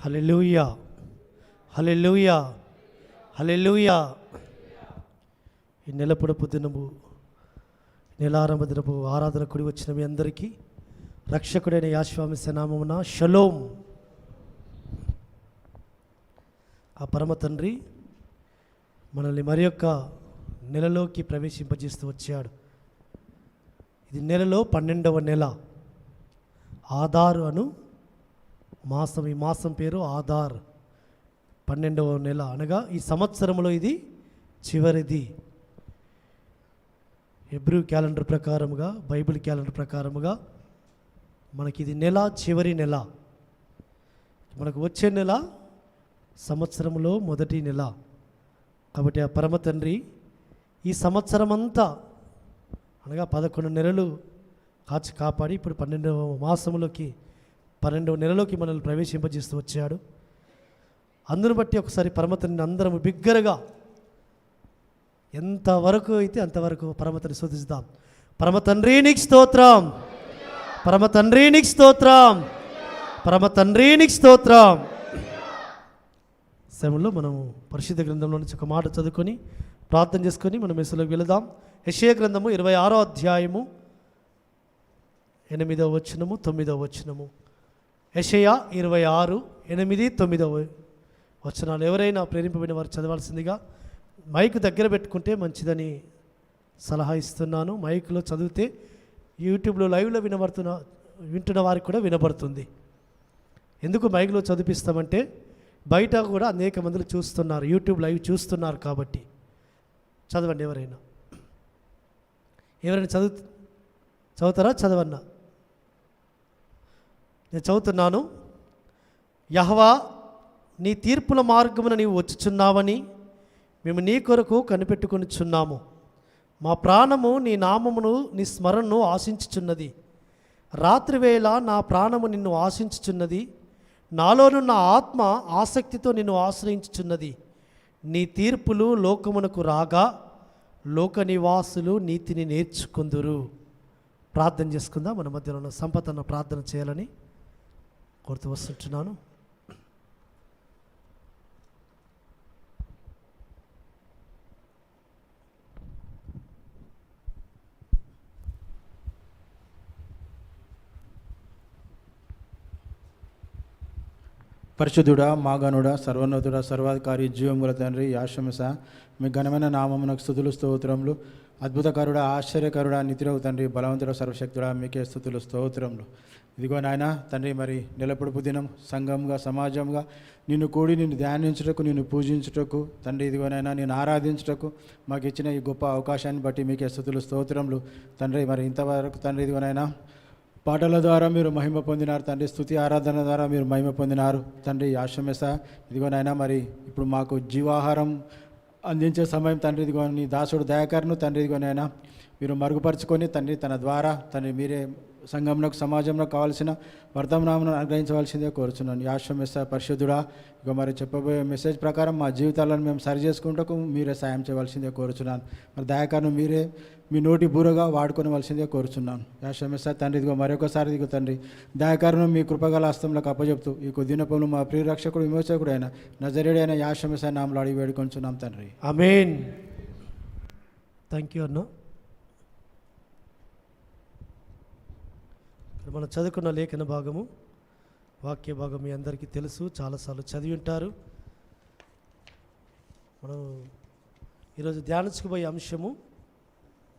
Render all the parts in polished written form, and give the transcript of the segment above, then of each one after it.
హల్లెలూయా, హల్లెలూయా, హల్లెలూయా. ఈ నెల పొడుపు దినము, నెలారంభ దినపు ఆరాధన కూడి వచ్చిన మీ అందరికీ రక్షకుడైన యేసు నామమున షలోం. ఆ పరమ తండ్రి మనల్ని మరి యొక్క నెలలోకి ప్రవేశింపజేస్తూ వచ్చాడు. ఇది నెలలో 12వ నెల, ఆధారు అను మాసం. ఈ మాసం పేరు ఆధార్. 12వ నెల అనగా ఈ సంవత్సరంలో ఇది చివరిది. హెబ్రూ క్యాలెండర్ ప్రకారముగా, బైబిల్ క్యాలెండర్ ప్రకారముగా మనకి ఇది నెల, చివరి నెల. మనకు వచ్చే నెల సంవత్సరంలో మొదటి నెల. కాబట్టి ఆ పరమ తండ్రి ఈ సంవత్సరం అంతా అనగా 11 నెలలు కాచి కాపాడి ఇప్పుడు 12వ మాసంలోకి, 12వ నెలలోకి మనల్ని ప్రవేశింపజేస్తూ వచ్చాడు. అందును బట్టి ఒకసారి పరమతండ్రిని అందరం బిగ్గరగా ఎంతవరకు అయితే అంతవరకు పరమతండ్రిని స్తుతిద్దాం. పరమతండ్రి నీకు స్తోత్రం, పరమతండ్రి నీకు స్తోత్రం, పరమతండ్రి నీకు స్తోత్రం. సమయంలో మనం పరిశుద్ధ గ్రంథంలో నుంచి ఒక మాట చదువుకొని ప్రార్థన చేసుకొని మనం మెస్సులోకి వెళదాం. యెషయా గ్రంథము 26వ అధ్యాయము 8వ వచనము 9వ వచనము. యెషయా 26, 8, 9వ వచనాలు. ఎవరైనా ప్రేరేపింపబడిన వారు చదవాల్సిందిగా మైక్ దగ్గర పెట్టుకుంటే మంచిదని సలహా ఇస్తున్నాను. మైక్లో చదివితే యూట్యూబ్లో లైవ్లో వింటున్న వారికి కూడా వినబడుతుంది. ఎందుకు మైక్లో చదివిస్తామంటే బయట కూడా అనేక మందిలు చూస్తున్నారు, యూట్యూబ్ లైవ్ చూస్తున్నారు. కాబట్టి చదవండి. ఎవరైనా చదువుతారా? చదవన్నా. నేను చదువుతున్నాను. యెహోవా, నీ తీర్పుల మార్గమున నీవు వచ్చుచున్నావని మేము నీ కొరకు కనిపెట్టుకొనిచున్నాము. మా ప్రాణము నీ నామమును, నీ స్మరణను ఆశించుచున్నది. రాత్రివేళ నా ప్రాణము నిన్ను ఆశించుచున్నది. నాలోనున్న ఆత్మ ఆసక్తితో నిన్ను ఆశ్రయించుచున్నది. నీ తీర్పులు లోకమునకు రాగా లోక నివాసులు నీతిని నేర్చుకుందురు. ప్రార్థన చేసుకుందాం. మన మధ్యలో ఉన్న సంపదన్న ప్రార్థన చేయాలని కోరుతూ వస్తుంటున్నాను. పరిశుద్ధుడా, మాగనుడా, సర్వోన్నతుడా, సర్వాధికారి, జీవముల తండ్రి, యాషమస మీ ఘనమైన నామమునకు స్తుతులు స్తోత్రములు. అద్భుతకరుడా, ఆశ్చర్యకరుడా, నితిరవు తండ్రి, బలవంతుడ, సర్వశక్తుడా, మీకే స్తుతులు స్తోత్రములు. ఇదిగో నాయన తండ్రి, మరి నెలపొడుపు దినం సంఘంగా, సమాజంగా నిన్ను కూడి నిన్ను ధ్యానించుటకు, నిన్ను పూజించుటకు తండ్రి, ఇదిగో నాయన నేను ఆరాధించుటకు మాకు ఇచ్చిన ఈ గొప్ప అవకాశాన్ని బట్టి మీకే స్తుతులు స్తోత్రములు తండ్రి. మరి ఇంతవరకు తండ్రి ఇదిగో నాయన పాటల ద్వారా మీరు మహిమ పొందినారు తండ్రి, స్తుతి ఆరాధన ద్వారా మీరు మహిమ పొందినారు తండ్రి. యాషమేస ఇదిగో నాయన మరి ఇప్పుడు మాకు జీవాహారం అందించే సమయం తండ్రి. ఇదిగో నీ దాసుడు దయాకర్ను తండ్రి, ఇదిగో నాయన మీరు మరుగుపరుచుకొని తండ్రి తన ద్వారా తండ్రి మీరే సంఘంలో, సమాజంలో కావాల్సిన వర్తమానమును అనుగ్రహించవలసిందే కోరుచున్నాను. యాషమేస పరిశుద్ధుడా, ఇక మరి చెప్పబోయే మెసేజ్ ప్రకారం మా జీవితాలను మేము సరి చేసుకుంటూ మీరే సాయం చేయవలసిందే కోరుచున్నాను. మరి దయాకర్ను మీరే మీ నోటి బూరగా వాడుకోవలసిందే కోరుచున్నాను. యాషమేస తండ్రి, ఇదిగో మరొకసారి ఇదిగో తండ్రి దయాకర్ను మీ కృపగల హస్తంలోకి అప్పచెప్తూ ఈ కొద్దినపములు మా ప్రియరక్షకుడు, విమోచకుడు అయిన నజరేయుడైన యాషమేస నామములో అడిగి వేడుకొంచున్నాం తండ్రి. ఆమేన్. థ్యాంక్ యూ అన్న. మనం చదువుకున్న లేఖన భాగము, వాక్య భాగం మీ అందరికీ తెలుసు, చాలాసార్లు చదివి ఉంటారు. మనం ఈరోజు ధ్యానించుకుపోయే అంశము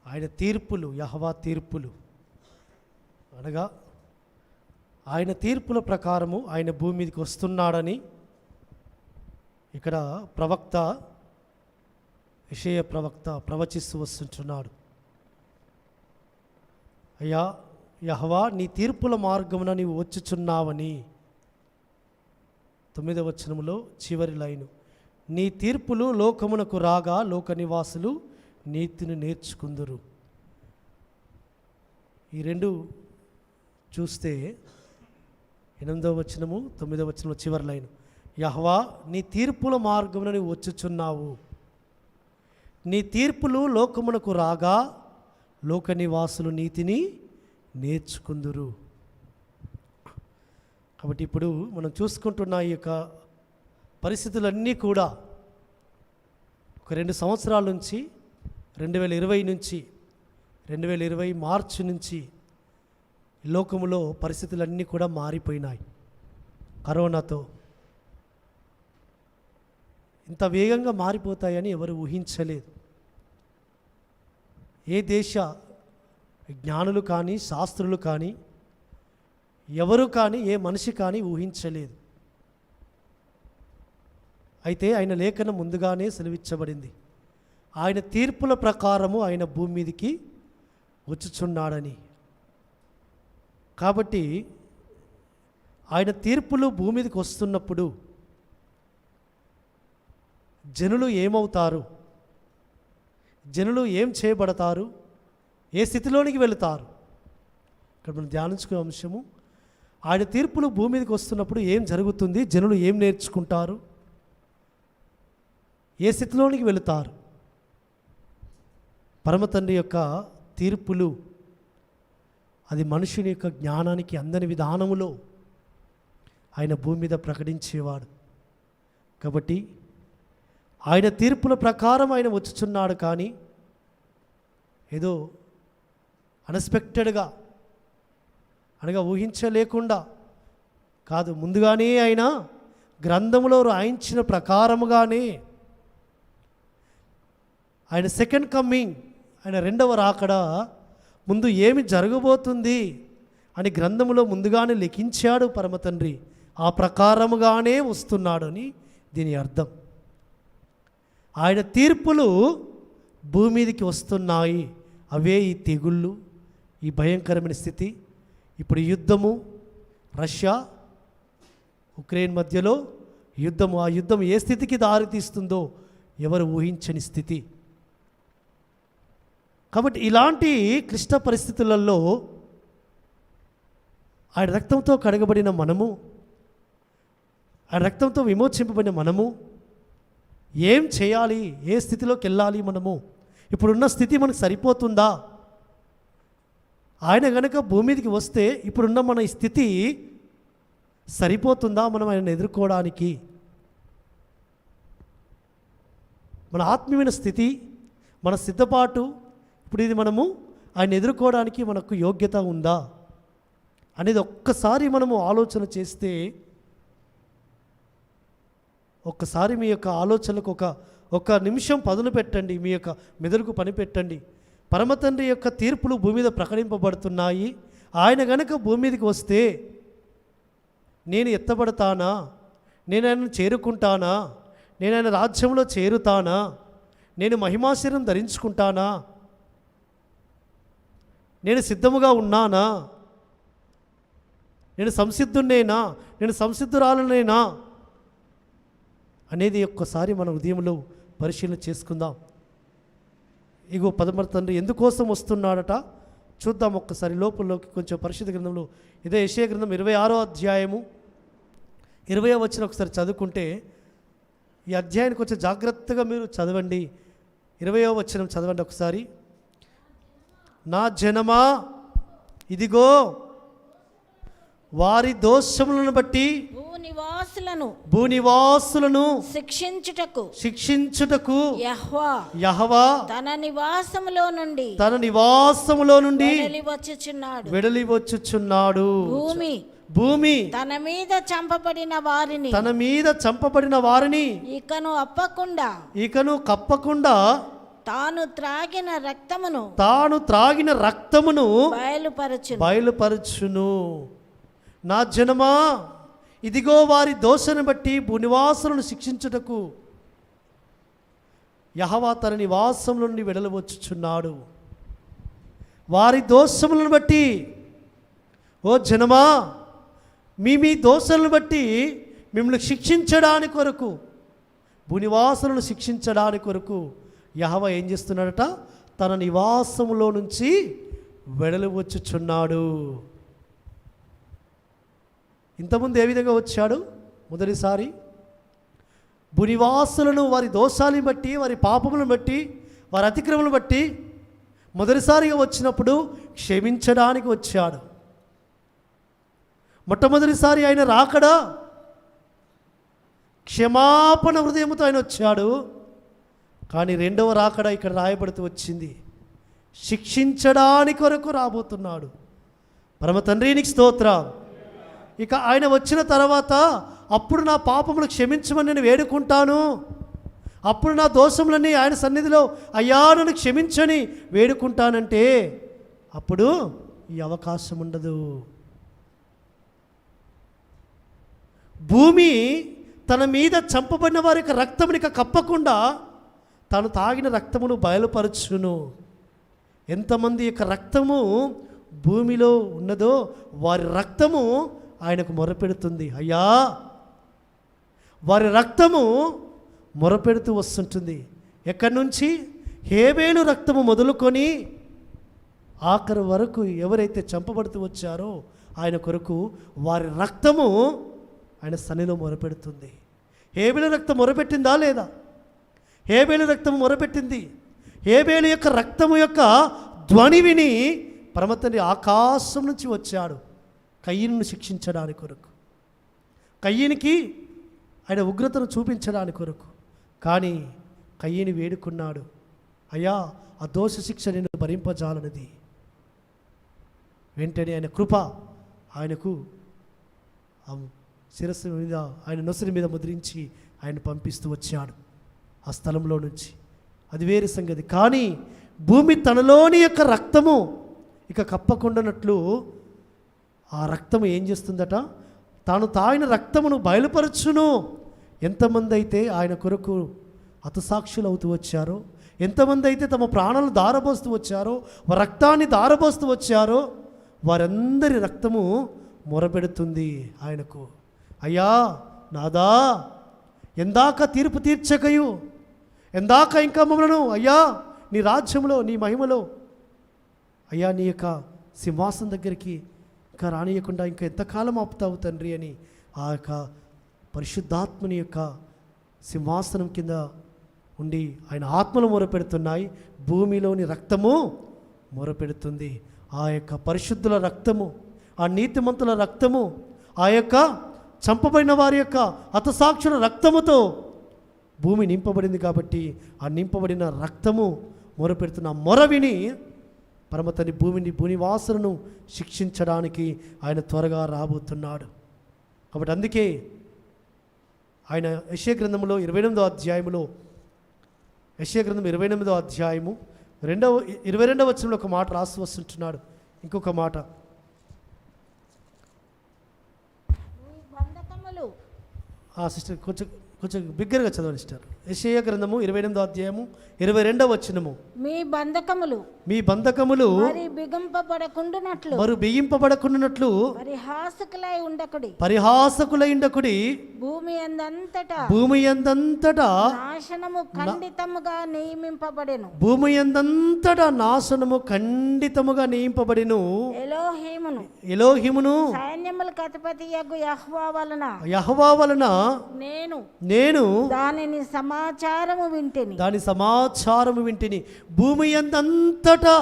ఆయన తీర్పులు, యెహోవా తీర్పులు. అనగా ఆయన తీర్పుల ప్రకారము ఆయన భూమి మీదకి వస్తున్నాడని ఇక్కడ ప్రవక్త, యెషయా ప్రవక్త ప్రవచిస్తూ వస్తుంటున్నాడు. అయ్యా యెహోవా, నీ తీర్పుల మార్గమున నీవు వచ్చుచున్నావని. 9వ వచనములో చివరి లైను, నీ తీర్పులు లోకమునకు రాగా లోక నివాసులు నీతిని నేర్చుకుందురు. ఈ రెండు చూస్తే 8వ వచనము 9వ వచనంలో చివరి లైను, యెహోవా నీ తీర్పుల మార్గమున నీవు వచ్చుచున్నావు. నీ తీర్పులు లోకమునకు రాగా లోక నివాసులు నీతిని నేర్చుకుందురు. కాబట్టి ఇప్పుడు మనం చూసుకుంటున్న ఈ యొక్క పరిస్థితులన్నీ కూడా ఒక 2 సంవత్సరాల నుంచి 2020 నుంచి 2020 మార్చి నుంచి లోకములో పరిస్థితులన్నీ కూడా మారిపోయినాయి. కరోనాతో ఇంత వేగంగా మారిపోతాయని ఎవరు ఊహించలేదు. ఏ దేశ జ్ఞానులు కానీ శాస్త్రులు కానీ ఎవరు కానీ ఏ మనిషి కానీ ఊహించలేదు. అయితే ఆయన లేఖనం ముందుగానే సెలవిచ్చబడింది. ఆయన తీర్పుల ప్రకారము ఆయన భూమి మీదికి వచ్చుచున్నాడని. కాబట్టి ఆయన తీర్పులు భూమి మీదకి వస్తున్నప్పుడు జనులు ఏమవుతారు, జనులు ఏం చేయబడతారు, ఏ స్థితిలోనికి వెళుతారు, ఇక్కడ మనం ధ్యానించుకునే అంశము ఆయన తీర్పులు భూమి మీదకి వస్తున్నప్పుడు ఏం జరుగుతుంది, జనులు ఏం నేర్చుకుంటారు, ఏ స్థితిలోనికి వెళుతారు. పరమతండ్రి యొక్క తీర్పులు అది మనుషుని యొక్క జ్ఞానానికి అందని విధానములో ఆయన భూమి మీద ప్రకటించేవాడు. కాబట్టి ఆయన తీర్పుల ప్రకారం ఆయన వచ్చుచున్నాడు. కానీ ఏదో అన్ఎక్స్పెక్టెడ్గా అనగా ఊహించలేకుండా కాదు, ముందుగానే ఆయన గ్రంథములో రాయించిన ప్రకారముగానే ఆయన సెకండ్ కమ్మింగ్, ఆయన రెండవ రాకడ ముందు ఏమి జరగబోతుంది అని గ్రంథములో ముందుగానే లిఖించాడు పరమతండ్రి. ఆ ప్రకారముగానే వస్తున్నాడు అని దీని అర్థం. ఆయన తీర్పులు భూమి మీదకి వస్తున్నాయి. అవే ఈ తెగుళ్ళు, ఈ భయంకరమైన స్థితి, ఇప్పుడు యుద్ధము, రష్యా ఉక్రెయిన్ మధ్యలో యుద్ధము. ఆ యుద్ధం ఏ స్థితికి దారితీస్తుందో ఎవరు ఊహించని స్థితి. కాబట్టి ఇలాంటి క్లిష్ట పరిస్థితులలో ఆయన రక్తంతో కడగబడిన మనము, ఆయన రక్తంతో విమోచింపబడిన మనము ఏం చేయాలి, ఏ స్థితిలోకి వెళ్ళాలి, మనము ఇప్పుడున్న స్థితి మనకు సరిపోతుందా? ఆయన గనక భూమి మీదకి వస్తే ఇప్పుడున్న మన ఈ స్థితి సరిపోతుందా మనం ఆయన ఎదుర్కోవడానికి? మన ఆత్మీయమైన స్థితి, మన సిద్ధపాటు ఇప్పుడు ఇది మనము ఆయన ఎదుర్కోవడానికి మనకు యోగ్యత ఉందా అనేది ఒక్కసారి మనము ఆలోచన చేస్తే, ఒక్కసారి మీ యొక్క ఆలోచనలకు ఒక నిమిషం పదును పెట్టండి, మీ యొక్క మెదడుకు పని పెట్టండి. పరమతండ్రి యొక్క తీర్పులు భూమి మీద ప్రకటింపబడుతున్నాయి. ఆయన గనక భూమి మీదకి వస్తే నేను ఎత్తబడతానా, నేను ఆయనను చేరుకుంటానా, నేను ఆయన రాజ్యంలో చేరుతానా, నేను మహిమాశీరం ధరించుకుంటానా, నేను సిద్ధముగా ఉన్నానా, నేను సంసిద్ధునేనా, నేను సంసిద్ధురాలనేనా అనేది ఒక్కసారి మన హృదయంలో పరిశీలన చేసుకుందాం. ఇగో తండ్రి ఎందుకోసం వస్తున్నాడట చూద్దాం ఒక్కసారి లోపలిలోకి. కొంచెం పరిశుద్ధ గ్రంథంలో ఇదే యెషయా గ్రంథం 26వ అధ్యాయము 20వ వచనం ఒకసారి చదువుకుంటే, ఈ అధ్యాయాన్ని కొంచెం జాగ్రత్తగా మీరు చదవండి. 20వ వచనం చదవండి ఒకసారి. నా జనమా, ఇదిగో వారి దోషములను బట్టి భూనివాసులను శిక్షించుటకు యెహోవా తన నివాసములో నుండి వెడలి వచ్చుచున్నాడు. భూమి తన మీద చంపబడిన వారిని ఇకను కప్పకుండా తాను త్రాగిన రక్తమును బయలుపరచును. నా జనమా, ఇదిగో వారి దోషను బట్టి భూనివాసులను శిక్షించుటకు యెహోవా తన నివాసం నుండి వెడలవచ్చుచున్నాడు. వారి దోషములను బట్టి, ఓ జనమా, మీ దోషాలను బట్టి మిమ్మల్ని శిక్షించడానికి కొరకు, భూనివాసులను శిక్షించడానికి కొరకు యెహోవా ఏం చేస్తున్నాడట? తన నివాసములో నుంచి వెడలవచ్చుచున్నాడు. ఇంతకుముందు ఏ విధంగా వచ్చాడు? మొదటిసారి భూనివాసులను వారి దోషాలను బట్టి, వారి పాపములను బట్టి, వారి అతిక్రమలను బట్టి మొదటిసారిగా వచ్చినప్పుడు క్షమించడానికి వచ్చాడు. మొట్టమొదటిసారి ఆయన రాకడా క్షమాపణ హృదయంతో ఆయన వచ్చాడు. కానీ రెండవ రాకడా ఇక్కడ రాయబడుతూ వచ్చింది, శిక్షించడానికి కొరకు రాబోతున్నాడు. పరమ తండ్రికి స్తోత్రం. ఇక ఆయన వచ్చిన తర్వాత అప్పుడు నా పాపములు క్షమించమని నేను వేడుకుంటాను, అప్పుడు నా దోషములన్నీ ఆయన సన్నిధిలో అయ్యా నన్ను క్షమించని వేడుకుంటానంటే అప్పుడు ఈ అవకాశం ఉండదు. భూమి తన మీద చంపబడిన వారి యొక్క రక్తమునిక కప్పకుండా తాను తాగిన రక్తమును బయలుపరచును. ఎంతమంది యొక్క రక్తము భూమిలో ఉన్నదో వారి రక్తము ఆయనకు మొరపెడుతుంది. అయ్యా, వారి రక్తము మొరపెడుతూ వస్తుంటుంది. ఎక్కడి నుంచి? హేబేలు రక్తము మొదలుకొని ఆఖరి వరకు ఎవరైతే చంపబడుతూ వచ్చారో ఆయన కొరకు వారి రక్తము ఆయన సన్నిధిలో మొరపెడుతుంది. హేబేలు రక్తం మొరపెట్టిందా లేదా? హేబేలు రక్తం మొరపెట్టింది. హేబేలు యొక్క రక్తము యొక్క ధ్వని విని పరమతండ్రి ఆకాశం నుంచి వచ్చాడు కయ్యను శిక్షించడానికి కొరకు, కయ్యనికి ఆయన ఉగ్రతను చూపించడానికి కొరకు. కానీ కయ్యని వేడుకున్నాడు, అయ్యా ఆ దోష శిక్ష నేను భరింపజాలనిది. వెంటనే ఆయన కృప ఆయనకు ఆ శిరస్సు మీద, ఆయన నొసరి మీద ముద్రించి ఆయన పంపిస్తూ వచ్చాడు ఆ స్థలంలో నుంచి. అది వేరే సంగతి. కానీ భూమి తనలోని యొక్క రక్తము ఇక కప్పకుండానట్లు ఆ రక్తము ఏం చేస్తుందట? తాను తాగిన రక్తమును బయలుపరచును. ఎంతమంది అయితే ఆయన కొరకు హతసాక్షులు అవుతూ వచ్చారో, ఎంతమంది అయితే తమ ప్రాణాలు దారబోస్తూ వచ్చారో, రక్తాన్ని దారబోస్తూ వచ్చారో వారందరి రక్తము మొరపెడుతుంది ఆయనకు. అయ్యా నాదా, ఎందాక తీర్పు తీర్చకయు, ఎందాక ఇంకా మమ్మలను అయ్యా నీ రాజ్యంలో నీ మహిమలో అయ్యా నీ యొక్క సింహాసనం దగ్గరికి ఇంకా రానియకుండా ఇంకా ఎంతకాలం ఆపుతావు తండ్రి అని ఆ యొక్క పరిశుద్ధాత్మని యొక్క సింహాసనం కింద ఉండి ఆయన ఆత్మలు మొరపెడుతున్నాయి. భూమిలోని రక్తము మొరపెడుతుంది. ఆ యొక్క పరిశుద్ధుల రక్తము, ఆ నీతిమంతుల రక్తము, ఆ యొక్క చంపబడిన వారి యొక్క హతసాక్షుల రక్తముతో భూమి నింపబడింది. కాబట్టి ఆ నింపబడిన రక్తము మొరపెడుతున్న మొర విని పరమతని భూనివాసులను శిక్షించడానికి ఆయన త్వరగా రాబోతున్నాడు. కాబట్టి అందుకే ఆయన యెషయా గ్రంథంలో 28వ అధ్యాయములో, యెషయా గ్రంథం 28వ అధ్యాయము 22వ వచనంలో ఒక మాట రాసి వస్తుంటున్నాడు. ఇంకొక మాట, సిస్టర్ కొంచెం కొంచెం బిగ్గరగా చదవండి సిస్టర్. యెషయా గ్రంథము 28వ అధ్యాయము 22వ వచనము, మీ బంధకములు మరి బిగింపబడకుండునట్లు పరిహాసకులై ఉండకుడి. భూమి యందంతటా నాశనము ఖండితముగా నియమింపబడెను. ఎలోహిమును సైన్యములకు అధిపతి యగు యెహోవా వలన నేను దాని సమాచారము వింటిని. భూమి యందంతటా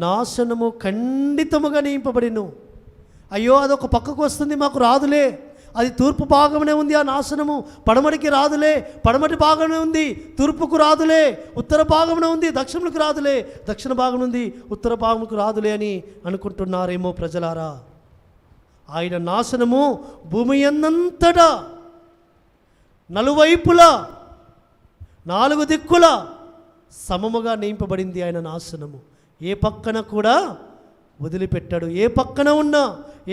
నాశనము ఖండితముగా నింపబడిను. అయ్యో అదొక పక్కకు వస్తుంది, మాకు రాదులే, అది తూర్పు భాగంలోనే ఉంది ఆ నాశనము, పడమటికి రాదులే, పడమటి భాగంలో ఉంది, తూర్పుకు రాదులే, ఉత్తర భాగంలో ఉంది, దక్షిణకు రాదులే, దక్షిణ భాగం ఉంది, ఉత్తర భాగంకు రాదులే అని అనుకుంటున్నారేమో ప్రజలారా. ఆయన నాశనము భూమి యందంతటా నలువైపులా 4 దిక్కుల సమముగా నింపబడింది ఆయన నాశనము. ఏ పక్కన కూడా వదిలిపెట్టాడు. ఏ పక్కన ఉన్నా,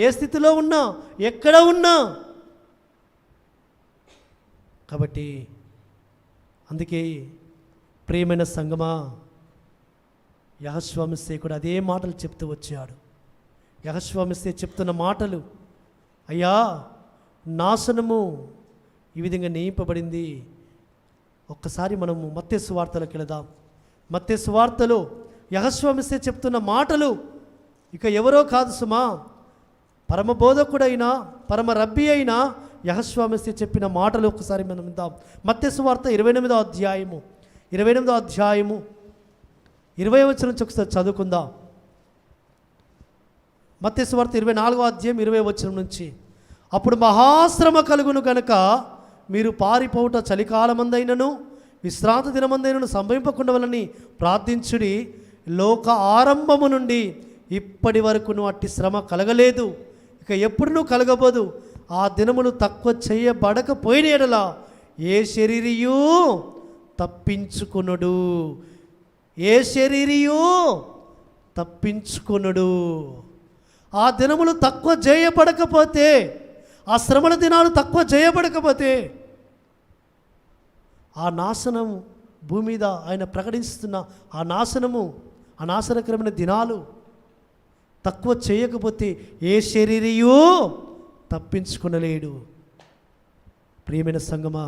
ఏ స్థితిలో ఉన్నా, ఎక్కడ ఉన్నా. కాబట్టి అందుకే ప్రియమైన సంగమా, యెహోషువ కూడా అదే మాటలు చెప్తూ వచ్చాడు. యెహోషువ చెప్తున్న మాటలు, అయ్యా నాశనము ఈ విధంగా నియమింపబడింది. ఒక్కసారి మనము మత్తయి సువార్తలోకి వెళదాం. మత్తయి సువార్తలో యెహోషువ చెప్తున్న మాటలు ఇక ఎవరో కాదు సుమా, పరమ బోధకుడైన పరమ రబ్బీ అయిన యెహోషువ చెప్పిన మాటలు ఒక్కసారి మనం విందాం. మత్తయి సువార్త 28వ అధ్యాయము 20వ వచనం నుంచి ఒకసారి చదువుకుందాం. మత్తయి సువార్త 24వ అధ్యాయం 20వ వచనం నుంచి, అప్పుడు మహాశ్రమ కలుగును గనుక మీరు పారిపోవుట చలికాలమందైనను విశ్రాంతి దినమందైనను సంభవింపకుండవలని ప్రార్థించుడి. లోక ఆరంభము నుండి ఇప్పటి వరకును అట్టి శ్రమ కలగలేదు, ఇక ఎప్పుడునూ కలగబోదు. ఆ దినములు తక్కువ చేయబడకపోయిన ఎడల ఏ శరీరియు తప్పించుకొనుడు, ఏ శరీరియు తప్పించుకొనుడు. ఆ దినములు తక్కువ చేయబడకపోతే, ఆ శ్రమల దినాలు తక్కువ చేయబడకపోతే, ఆ నాశనం భూమి మీద ఆయన ప్రకటిస్తున్న ఆ నాశనము, ఆ నాశనకరమైన దినాలు తక్కువ చేయకపోతే ఏ శరీరియు తప్పించుకొనలేడు. ప్రియమైన సంగమా,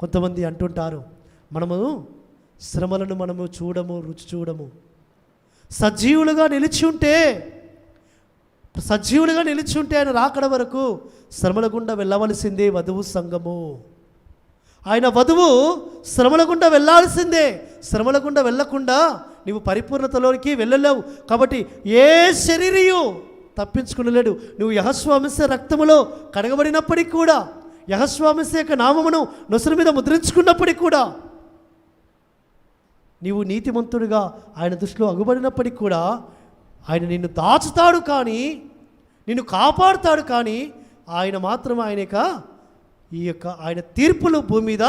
కొంతమంది అంటుంటారు, మనము శ్రమలను మనము చూడము, రుచి చూడము. సజీవులుగా నిలిచి ఉంటే ఆయన రాకడ వరకు శ్రమల గుండా వెళ్ళవలసిందే వధువు సంఘము. ఆయన వధువు శ్రమల గుండా వెళ్ళాల్సిందే. శ్రమల గుండా వెళ్ళకుండా నీవు పరిపూర్ణతలోనికి వెళ్ళలేవు. కాబట్టి ఏ శరీరియు తప్పించుకునలేడు. నువ్వు యెహోషువ రక్తములో కడగబడినప్పటికీ కూడా, యెహోషువ యొక్క నామమును నొసరు మీద ముద్రించుకున్నప్పటికీ కూడా, నీవు నీతిమంతుడిగా ఆయన దృష్టిలో అగుబడినప్పటికీ కూడా ఆయన నిన్ను దాచుతాడు, కానీ నిన్ను కాపాడుతాడు. కానీ ఆయన మాత్రం ఆయన తీర్పులు భూమి మీద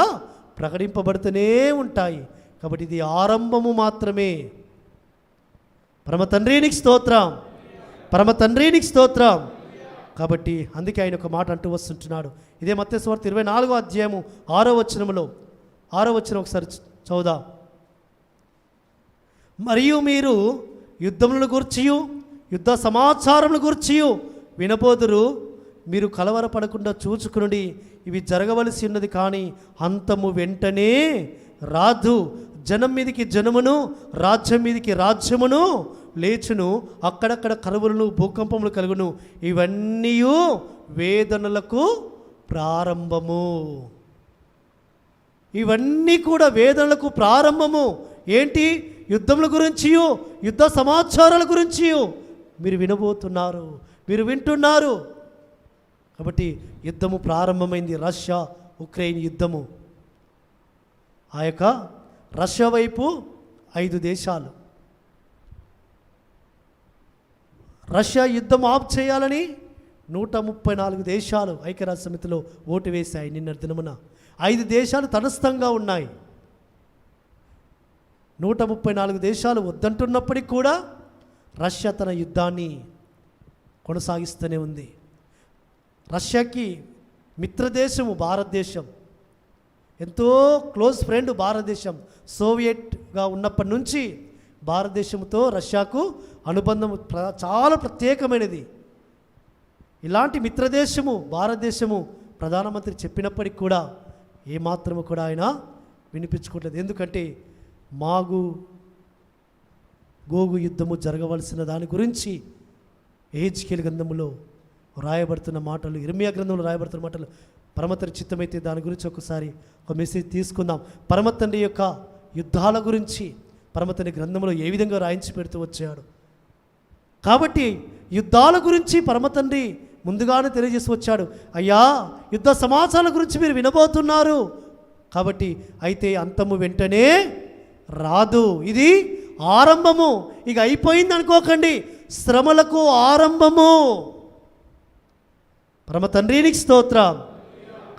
ప్రకటింపబడుతూనే ఉంటాయి. కాబట్టి ఇది ఆరంభము మాత్రమే. పరమ తండ్రి నీకు స్తోత్రం, పరమ తండ్రి నీకు స్తోత్రం. కాబట్టి అందుకే ఆయన ఒక మాట అంటూ వస్తుంటున్నాడు. ఇదే మత్తయి సువార్త 24వ అధ్యాయము 6వ వచనములో, 6వ వచనం ఒకసారి చదువుదాం. మరియు మీరు యుద్ధములను గూర్చియు యుద్ధ సమాచారములను గూర్చియు వినబోదురు. మీరు కలవరపడకుండా చూచుకునుడి, ఇవి జరగవలసి ఉన్నది, కానీ అంతము వెంటనే రాదు. జనం మీదికి జనమును, రాజ్యం మీదికి రాజ్యమును లేచును, అక్కడక్కడ కరువులను భూకంపములు కలుగును. ఇవన్నీ వేదనలకు ప్రారంభము. ఇవన్నీ కూడా వేదనలకు ప్రారంభము. ఏంటి? యుద్ధముల గురించియు యుద్ధ సమాచారాల గురించియు మీరు వినబోతున్నారు, మీరు వింటున్నారు. కాబట్టి యుద్ధము ప్రారంభమైంది. రష్యా ఉక్రెయిన్ యుద్ధము. ఆ యొక్క రష్యా వైపు 5 దేశాలు రష్యా యుద్ధం ఆఫ్ చేయాలని 134 దేశాలు ఐక్యరాజ్య సమితిలో ఓటు వేశాయి. నిన్న దినమున 5 దేశాలు తటస్థంగా ఉన్నాయి. 134 దేశాలు వద్దంటున్నప్పటికీ కూడా రష్యా తన యుద్ధాన్ని కొనసాగిస్తూనే ఉంది. రష్యాకి మిత్రదేశము భారతదేశం, ఎంతో క్లోజ్ ఫ్రెండ్ భారతదేశం. సోవియట్గా ఉన్నప్పటి నుంచి భారతదేశంతో రష్యాకు అనుబంధం చాలా ప్రత్యేకమైనది. ఇలాంటి మిత్రదేశము భారతదేశము ప్రధానమంత్రి చెప్పినప్పటికి కూడా ఏమాత్రము కూడా ఆయన వినిపించుకోవట్లేదు. ఎందుకంటే గోగు యుద్ధము జరగవలసిన దాని గురించి ఎహెజ్కేలు గ్రంథములో రాయబడుతున్న మాటలు, ఇర్మియా గ్రంథంలో రాయబడుతున్న మాటలు పరమతండ్రి చిత్తమైతే దాని గురించి ఒకసారి ఒక మెసేజ్ తీసుకుందాం. పరమతండ్రి యొక్క యుద్ధాల గురించి పరమతండ్రి గ్రంథంలో ఏ విధంగా రాయించి పెడుతూ వచ్చాడు. కాబట్టి యుద్ధాల గురించి పరమతండ్రి ముందుగానే తెలియజేసి వచ్చాడు. అయ్యా, యుద్ధ సమాచారాల గురించి మీరు వినబోతున్నారు. కాబట్టి అయితే అంతము వెంటనే రాదు, ఇది ఆరంభము. ఇక అయిపోయింది అనుకోకండి, శ్రమలకు ఆరంభము. పరమ తండ్రి నీకు స్తోత్రం.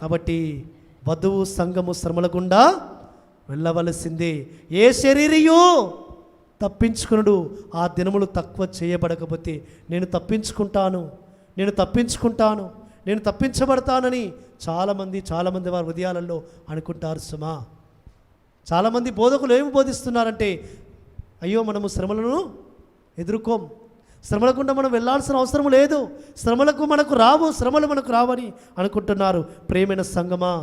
కాబట్టి వధువు సంఘము శ్రమల గుండా వెళ్ళవలసిందే. ఏ శరీరియు తప్పించుకునుడు. ఆ దినములు తక్కువ చేయబడకపోతే నేను తప్పించబడతానని చాలామంది వారి హృదయాలలో అనుకుంటారు. సుమా, చాలామంది బోధకులు ఏమి బోధిస్తున్నారంటే, అయ్యో మనము శ్రమలను ఎదుర్కోం, శ్రమల గుండా మనం వెళ్ళాల్సిన అవసరం లేదు, శ్రమలు మనకు రావని అనుకుంటున్నారు. ప్రేమైన సంగమా,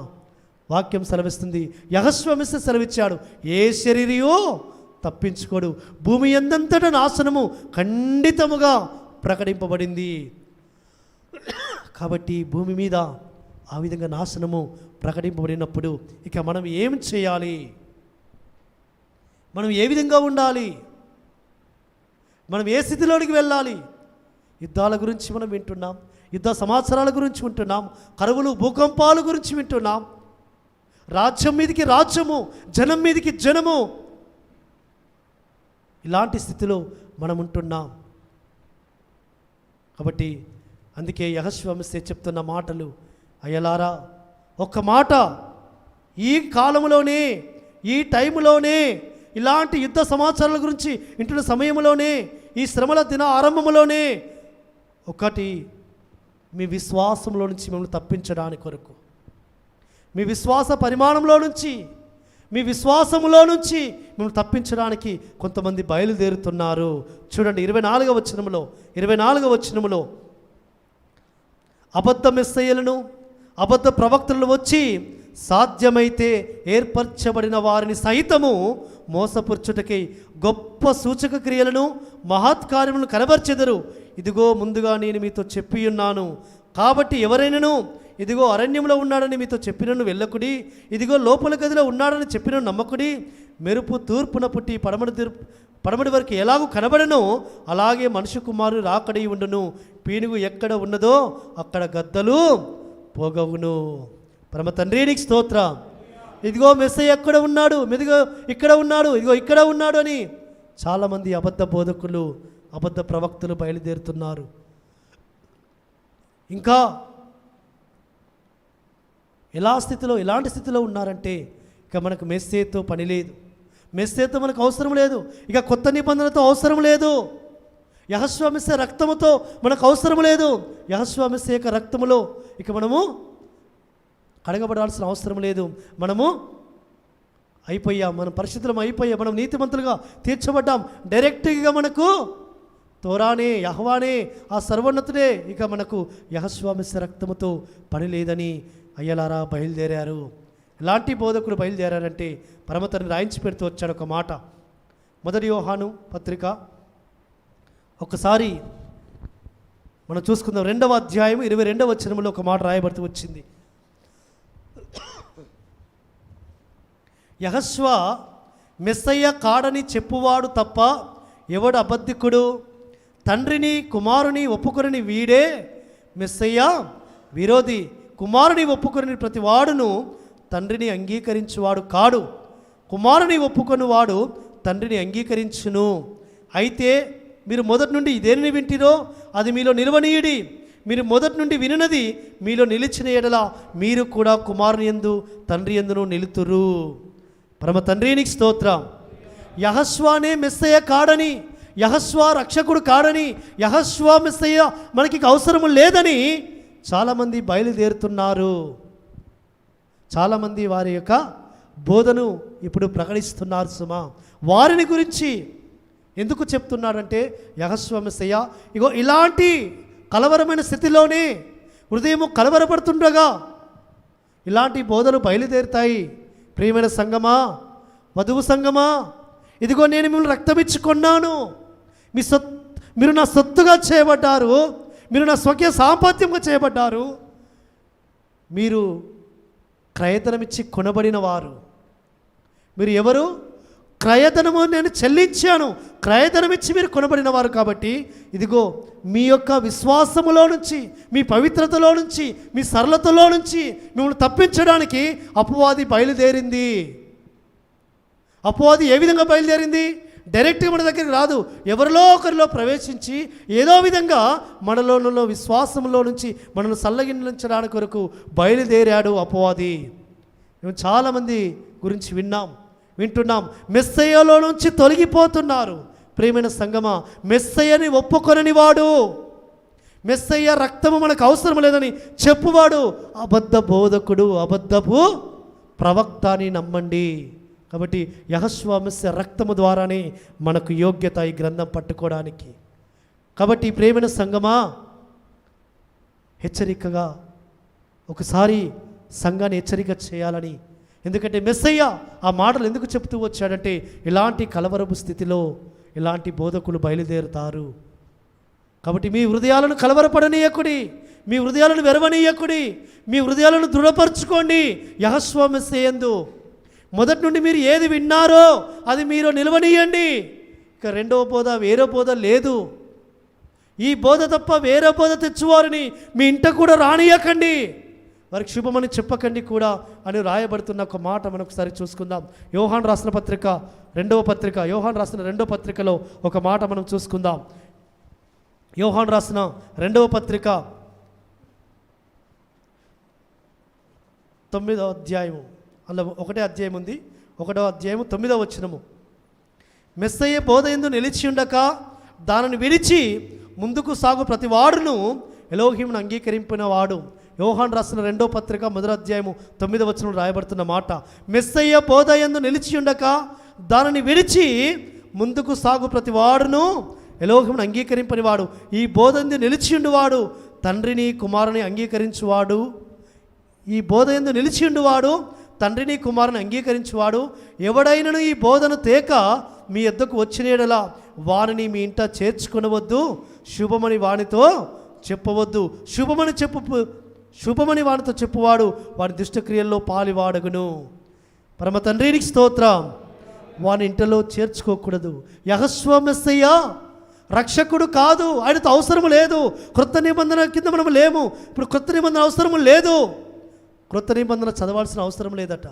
వాక్యం సెలవిస్తుంది, యెహోషువ సెలవిచ్చాడు, ఏ శరీరియో తప్పించుకోడు. భూమి ఎందంతట నాశనము ఖండితముగా ప్రకటింపబడింది. కాబట్టి భూమి మీద ఆ విధంగా నాశనము ప్రకటింపబడినప్పుడు ఇక మనం ఏం చేయాలి? మనం ఏ విధంగా ఉండాలి? మనం ఏ స్థితిలోనికి వెళ్ళాలి? యుద్ధాల గురించి మనం వింటున్నాం, యుద్ధ సమాచారాల గురించి వింటున్నాం, కరువులు భూకంపాల గురించి వింటున్నాం, రాజ్యం మీదికి రాజ్యము, జనం మీదికి జనము, ఇలాంటి స్థితిలో మనం ఉంటున్నాం. కాబట్టి అందుకే యెహోషువ చెప్తున్న మాటలు, అయ్యలారా ఒక్క మాట, ఈ కాలంలోనే, ఈ టైంలోనే, ఇలాంటి యుద్ధ సమాచారాల గురించి వింటున్న సమయంలోనే, ఈ శ్రమల దిన ఆరంభంలోనే ఒకటి, మీ విశ్వాసంలో నుంచి మిమ్మల్ని తప్పించడానికి కొరకు, మీ విశ్వాస పరిమాణంలో నుంచి, మీ విశ్వాసములో నుంచి మిమ్మల్ని తప్పించడానికి కొంతమంది బయలుదేరుతున్నారు. చూడండి 24వ వచనములో అబద్ధ మెస్సయ్యలను, అబద్ధ ప్రవక్తలను వచ్చి సాధ్యమైతే ఏర్పరచబడిన వారిని సైతము మోసపుర్చుటకై గొప్ప సూచక క్రియలను మహత్కార్యములను కనబర్చెదరు. ఇదిగో ముందుగా నేను మీతో చెప్పి ఉన్నాను. కాబట్టి ఎవరైనాను ఇదిగో అరణ్యంలో ఉన్నాడని మీతో చెప్పినను వెళ్ళకుడి, ఇదిగో లోపల గదిలో ఉన్నాడని చెప్పినను నమ్మకుడి. మెరుపు తూర్పున పుట్టి పడమటి వరకు ఎలాగూ కనబడనో అలాగే మనుష్య కుమారుడు రాకడి ఉండును. పీనుగు ఎక్కడ ఉన్నదో అక్కడ గద్దలు పోగవును. పరమ తండ్రి నీకు స్తోత్రం. ఇదిగో మెస్సయ్య ఎక్కడ ఉన్నాడు, ఇదిగో ఇక్కడ ఉన్నాడు, ఇదిగో ఇక్కడ ఉన్నాడు అని చాలామంది అబద్ధ బోధకులు, అబద్ధ ప్రవక్తలు బయలుదేరుతున్నారు. ఇంకా ఎలాంటి స్థితిలో ఉన్నారంటే, ఇక మనకు మెస్సయ్యతో పని లేదు, మెస్సయ్యతో మనకు అవసరం లేదు, ఇక కొత్త నిబంధనతో అవసరం లేదు, యెహోషువ మెస్సయ్య రక్తముతో మనకు అవసరం లేదు, యెహోషువ మెస్సయ్య యొక్క రక్తములో ఇక మనము కడగబడాల్సిన అవసరం లేదు, మనము అయిపోయాం, మన పరిస్థితులం అయిపోయాం, మనం నీతిమంతులుగా తీర్చబడ్డాం. డైరెక్ట్గా మనకు తోరానే, యెహోవానే, ఆ సర్వోన్నతుడే, ఇక మనకు యెహోషువ మెస్సయ్య రక్తముతో పని లేదని అయ్యలారా బయలుదేరారు. ఎలాంటి బోధకులు బయలుదేరారంటే, పరమతండ్రి రాయించి పెడుతూ వచ్చాడు ఒక మాట. 1 యోహాను పత్రిక ఒకసారి మనం చూసుకుందాం. 2వ అధ్యాయం 22వ వచనంలో ఒక మాట రాయబడుతూ వచ్చింది. యెహోషువ మెస్సయ్య కాడని చెప్పువాడు తప్ప ఎవడు అబద్ధికుడు, తండ్రిని కుమారుని ఒప్పుకొనని వీడే మెస్సయ్య విరోధి, కుమారుని ఒప్పుకొని ప్రతి వాడును తండ్రిని అంగీకరించువాడు కాడు, కుమారుని ఒప్పుకొని వాడు తండ్రిని అంగీకరించును. అయితే మీరు మొదటి నుండి దేనిని వింటిరో అది మీలో నిలవనీయుడి, మీరు మొదటి నుండి వినున్నది మీలో నిలిచిన ఎడల మీరు కూడా కుమారుని యందు తండ్రి యందును నిలుతురు. పరమ తండ్రి నీకు స్తోత్రం. యెహోషువనే మెస్సయ్య కాడని, యెహోషువ రక్షకుడు కాడని, యెహోషువ మెస్సయ్య మనకి అవసరం లేదని చాలామంది బయలుదేరుతున్నారు. చాలామంది వారి యొక్క బోధను ఇప్పుడు ప్రకటిస్తున్నారు. సుమా, వారిని గురించి ఎందుకు చెప్తున్నాడంటే, యెహోషువ మెస్సయ్య ఇగో ఇలాంటి కలవరమైన స్థితిలోనే, హృదయము కలవరపడుతుండగా ఇలాంటి బోధలు బయలుదేరుతాయి. ప్రియమైన సంగమా, వధువు సంగమా, ఇదిగో నేను మిమ్మల్ని రక్తమిచ్చి కొన్నాను, మీరు నా సొత్తుగా చేయబడ్డారు, మీరు నా స్వకీయ సాంపత్యంగా చేయబడ్డారు, మీరు క్రయధనమిచ్చి కొనబడిన వారు. మీరు ఎవరు? క్రయధనము నేను చెల్లించాను, క్రయధనమిచ్చి మీరు కొనబడిన వారు. కాబట్టి ఇదిగో మీ యొక్క విశ్వాసములో నుంచి, మీ పవిత్రతలో నుంచి, మీ సరళతలో నుంచి మిమ్మల్ని తప్పించడానికి అపవాది బయలుదేరింది. అపవాది ఏ విధంగా బయలుదేరింది? డైరెక్ట్గా మన దగ్గరికి రాదు, ఎవరిలో ఒకరిలో ప్రవేశించి ఏదో విధంగా మనలో విశ్వాసంలో నుంచి మనల్ని సల్లగించడానికి కొరకు బయలుదేరాడు అపవాది. మేము చాలామంది గురించి వింటున్నాం. మెస్సయ్యలో నుంచి తొలగిపోతున్నారు. ప్రియమైన సంగమా, మెస్సయ్యని ఒప్పుకొనని వాడు, మెస్సయ్య రక్తము మనకు అవసరం లేదని చెప్పువాడు అబద్ధ బోధకుడు, అబద్ధపు ప్రవక్త అని నమ్మండి. కాబట్టి యెహోషువ మెస్సయ్య రక్తము ద్వారానే మనకు యోగ్యత ఈ గ్రంథం పట్టుకోవడానికి. కాబట్టి ప్రియమైన సంగమా, హెచ్చరికగా ఒకసారి సంఘాన్ని హెచ్చరిక చేయాలని. ఎందుకంటే మెస్సయ్య ఆ మాటలు ఎందుకు చెప్తూ వచ్చాడంటే, ఇలాంటి కలవరపు స్థితిలో ఇలాంటి బోధకులు బయలుదేరుతారు. కాబట్టి మీ హృదయాలను కలవరపడనీయకుడి, మీ హృదయాలను వెరవనీయకుడి, మీ హృదయాలను దృఢపరచుకోండి. యెహోషువ మెస్సయ్య యందు మొదటి నుండి మీరు ఏది విన్నారో అది మీరు నిలవనీయండి. ఇక రెండవ బోధ, వేరే బోధ లేదు. ఈ బోధ తప్ప వేరే బోధ తెచ్చువారిని మీ ఇంట కూడా రానియకండి, వారికి శుభమని చెప్పకండి కూడా అని రాయబడుతున్న ఒక మాట మనం ఒకసారి చూసుకుందాం. యోహాన్ రాసిన పత్రిక యోహాన్ రాసిన రెండవ పత్రికలో ఒక మాట మనం చూసుకుందాం. యోహాన్ రాసిన రెండవ పత్రిక 9వ అధ్యాయము, అందులో ఒకటే అధ్యాయం ఉంది, 1వ అధ్యాయము 9వ వచనము. మెస్సయ్య బోధ యందు నిలిచి ఉండక దానిని విడిచి ముందుకు సాగు ప్రతి వాడును ఎలోహింను అంగీకరింపిన వాడు. యోహాన్ రాసిన రెండవ పత్రిక 1వ అధ్యాయము 9వ వచనంలో రాయబడుతున్న మాట, మెస్సయ్య బోధ యందు నిలిచి ఉండక దానిని విడిచి ముందుకు సాగు ప్రతి వాడును ఎలోహింను అంగీకరింపని వాడు. ఈ బోధ యందు నిలిచి ఉండువాడు తండ్రిని కుమారుని అంగీకరించువాడు. ఈ బోధ యందు నిలిచి ఉండువాడు తండ్రిని కుమారుని అంగీకరించువాడు. ఎవడైనను ఈ బోధను తేక మీ యొద్దకు వచ్చిన యెడల వారిని మీ ఇంట చేర్చుకొనవద్దు, శుభమని వానితో చెప్పవద్దు. శుభమని వానితో చెప్పువాడు వాని దుష్టక్రియల్లో పాలివాడగును. పరమ తండ్రికి స్తోత్రం. వాని ఇంటలో చేర్చుకోకూడదు. యెహోవా మెస్సయ్య రక్షకుడు కాదు, ఆయనతో అవసరం లేదు. క్రొత్త నిబంధన కింద మనం లేము. ఇప్పుడు క్రొత్త నిబంధన అవసరం లేదు, క్రొత్త నిబంధన చదవాల్సిన అవసరం లేదట.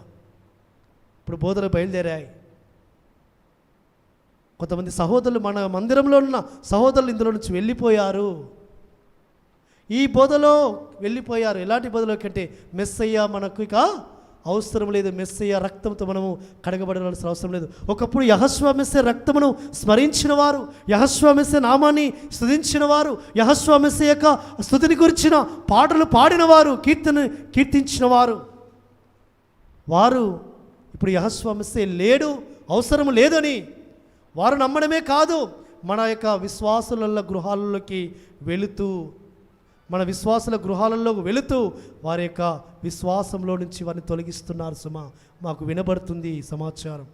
ఇప్పుడు బోధనలు బయలుదేరాయి. కొంతమంది సహోదరులు, మన మందిరంలో ఉన్న సహోదరులు ఇందులో నుంచి వెళ్ళిపోయారు, ఈ బోధలో వెళ్ళిపోయారు. ఎలాంటి బోధలో కంటే మెస్సయ్య మనకు ఇక అవసరం లేదు, మెస్సయ్య రక్తంతో మనము కడగబడాల్సిన అవసరం లేదు. ఒకప్పుడు యెహోవా మెస్సయ్య రక్తమును స్మరించిన వారు, యెహోవా మెస్సయ్య నామాన్ని స్తుతించిన వారు, యెహోవా మెస్సయ్య యొక్క స్తుతిని గురించిన పాటలు పాడిన వారు, కీర్తించిన వారు ఇప్పుడు యెహోవా మెస్సయ్య లేడు, అవసరం లేదని వారు నమ్మడమే కాదు, మన యొక్క విశ్వాసుల గృహాలలోకి వెళుతూ, మన విశ్వాసుల గృహాలలో వెళుతూ వారి యొక్క విశ్వాసంలో నుంచి వారిని తొలగిస్తున్నారు. సుమా, మాకు వినబడుతుంది ఈ సమాచారం.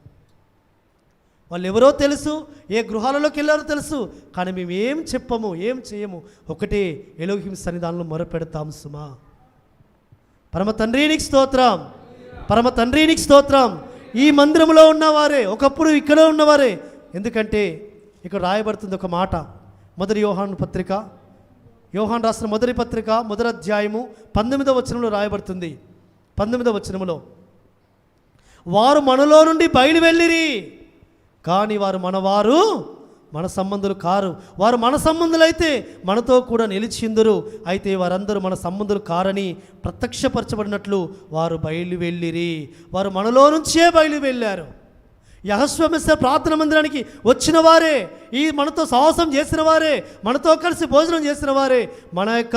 వాళ్ళు ఎవరో తెలుసు, ఏ గృహాలలోకి వెళ్ళారో తెలుసు, కానీ మేము ఏం చెప్పము, ఏం చేయము. ఒకటే ఎలోహిం సన్నిధానంలో మొరపెడతాం. సుమా, పరమ తండ్రికి స్తోత్రం, పరమ తండ్రికి స్తోత్రం. ఈ మందిరంలో ఉన్నవారే, ఒకప్పుడు ఇక్కడ ఉన్నవారే. ఎందుకంటే ఇక్కడ రాయబడుతుంది ఒక మాట, మొదటి యోహాన్ రాసిన మొదటి పత్రిక 1వ అధ్యాయము 19వ వచనంలో రాయబడుతుంది. 19వ వచనంలో, వారు మనలో నుండి బయలు వెళ్ళిరి, కానీ వారు మన సంబంధులు కారు. వారు మన సంబంధులైతే మనతో కూడా నిలిచిందురు, అయితే వారందరూ మన సంబంధులు కారని ప్రత్యక్షపరచబడినట్లు వారు బయలు వెళ్ళిరి. వారు మనలో నుంచే బయలు వెళ్ళారు. యెహోవా మెస్సయ్య ప్రార్థన మందిరానికి వచ్చిన వారే, ఈ మనతో సహవాసం చేసిన వారే, మనతో కలిసి భోజనం చేసిన వారే, మన యొక్క